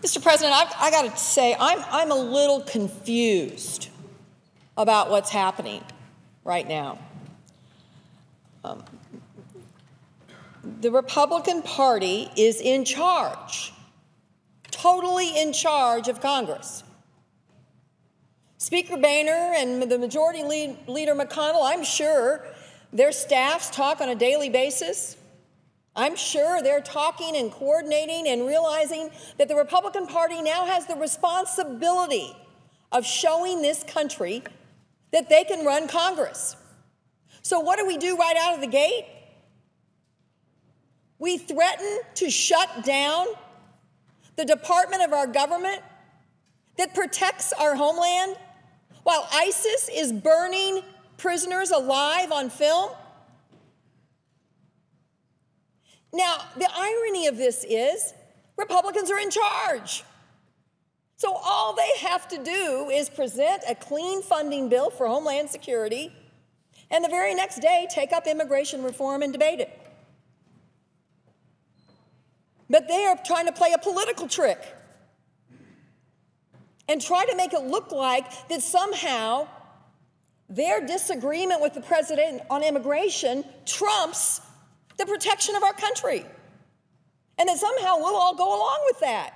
Mr. President, I got to say, I'm a little confused about what's happening right now. The Republican Party is in charge, totally in charge of Congress. Speaker Boehner and the Majority Leader McConnell, I'm sure their staffs talk on a daily basis. I'm sure they're talking and coordinating and realizing that the Republican Party now has the responsibility of showing this country that they can run Congress. So what do we do right out of the gate? We threaten to shut down the department of our government that protects our homeland while ISIS is burning prisoners alive on film. Now, the irony of this is Republicans are in charge. So all they have to do is present a clean funding bill for Homeland Security and the very next day take up immigration reform and debate it. But they are trying to play a political trick and try to make it look like that somehow their disagreement with the president on immigration trumps the protection of our country, and that somehow we'll all go along with that.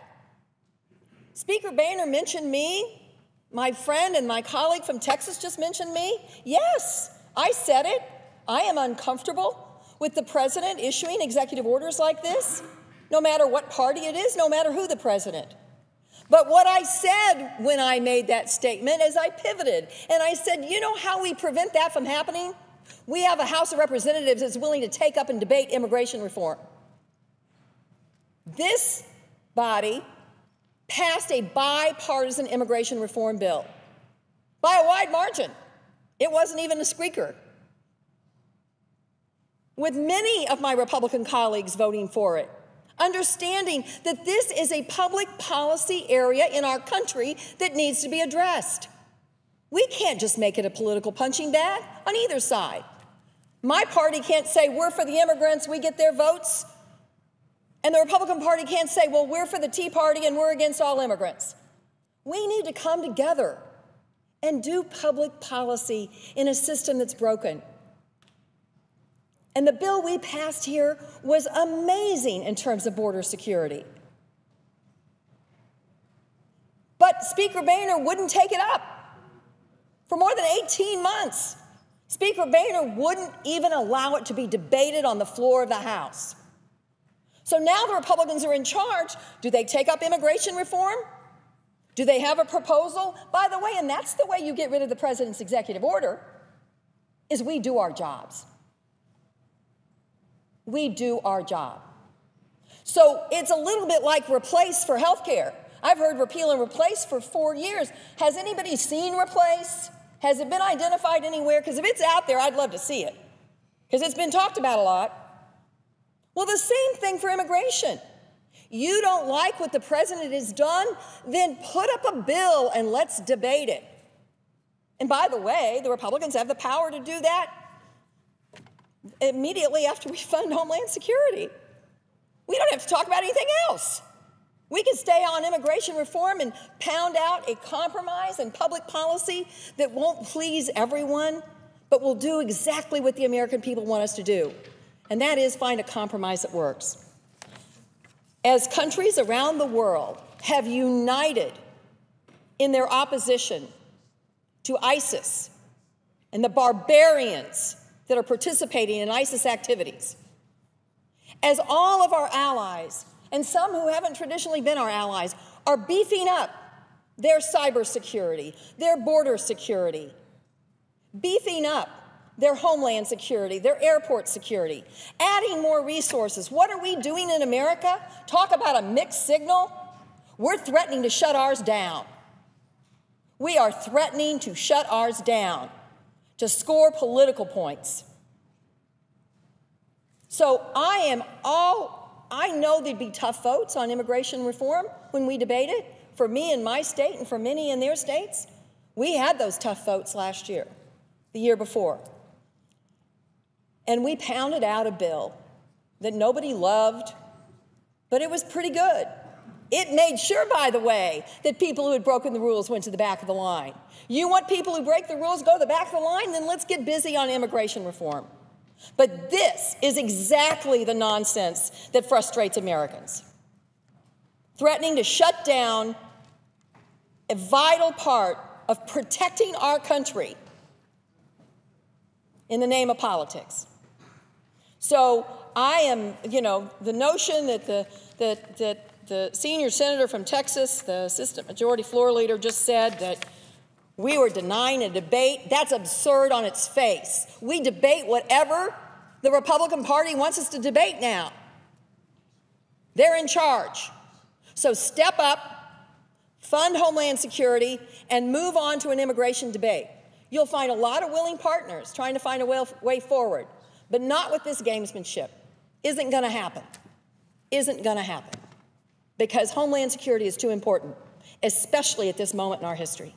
Speaker Boehner mentioned me. My friend and my colleague from Texas just mentioned me. Yes, I said it. I am uncomfortable with the president issuing executive orders like this, no matter what party it is, no matter who the president. But what I said when I made that statement is I pivoted, and I said, you know how we prevent that from happening? We have a House of Representatives that's willing to take up and debate immigration reform. This body passed a bipartisan immigration reform bill by a wide margin. It wasn't even a squeaker, with many of my Republican colleagues voting for it, understanding that this is a public policy area in our country that needs to be addressed. We can't just make it a political punching bag on either side. My party can't say, we're for the immigrants, we get their votes. And the Republican Party can't say, well, we're for the Tea Party and we're against all immigrants. We need to come together and do public policy in a system that's broken. And the bill we passed here was amazing in terms of border security. But Speaker Boehner wouldn't take it up for more than 18 months. Speaker Boehner wouldn't even allow it to be debated on the floor of the House. So now the Republicans are in charge. Do they take up immigration reform? Do they have a proposal? By the way, and that's the way you get rid of the president's executive order, is we do our jobs. We do our job. So it's a little bit like replace for health care. I've heard repeal and replace for 4 years. Has anybody seen replace? Has it been identified anywhere? Because if it's out there, I'd love to see it, because it's been talked about a lot. Well, the same thing for immigration. You don't like what the president has done? Then put up a bill and let's debate it. And by the way, the Republicans have the power to do that immediately after we fund Homeland Security. We don't have to talk about anything else. We can stay on immigration reform and pound out a compromise and public policy that won't please everyone, but will do exactly what the American people want us to do, and that is find a compromise that works. As countries around the world have united in their opposition to ISIS and the barbarians that are participating in ISIS activities, as all of our allies, and some who haven't traditionally been our allies, are beefing up their cybersecurity, their border security, beefing up their homeland security, their airport security, adding more resources. What are we doing in America? Talk about a mixed signal. We're threatening to shut ours down. We are threatening to shut ours down to score political points. So I know there'd be tough votes on immigration reform when we debate it. For me in my state and for many in their states, we had those tough votes last year, the year before. And we pounded out a bill that nobody loved, but it was pretty good. It made sure, by the way, that people who had broken the rules went to the back of the line. You want people who break the rules go to the back of the line? Then let's get busy on immigration reform. But this is exactly the nonsense that frustrates Americans. Threatening to shut down a vital part of protecting our country in the name of politics. So I am, the notion that the senior senator from Texas, the assistant majority floor leader, just said that we were denying a debate, that's absurd on its face. We debate whatever the Republican Party wants us to debate now. They're in charge. So step up, fund Homeland Security, and move on to an immigration debate. You'll find a lot of willing partners trying to find a way forward, but not with this gamesmanship. Isn't going to happen. Isn't going to happen. Because Homeland Security is too important, especially at this moment in our history.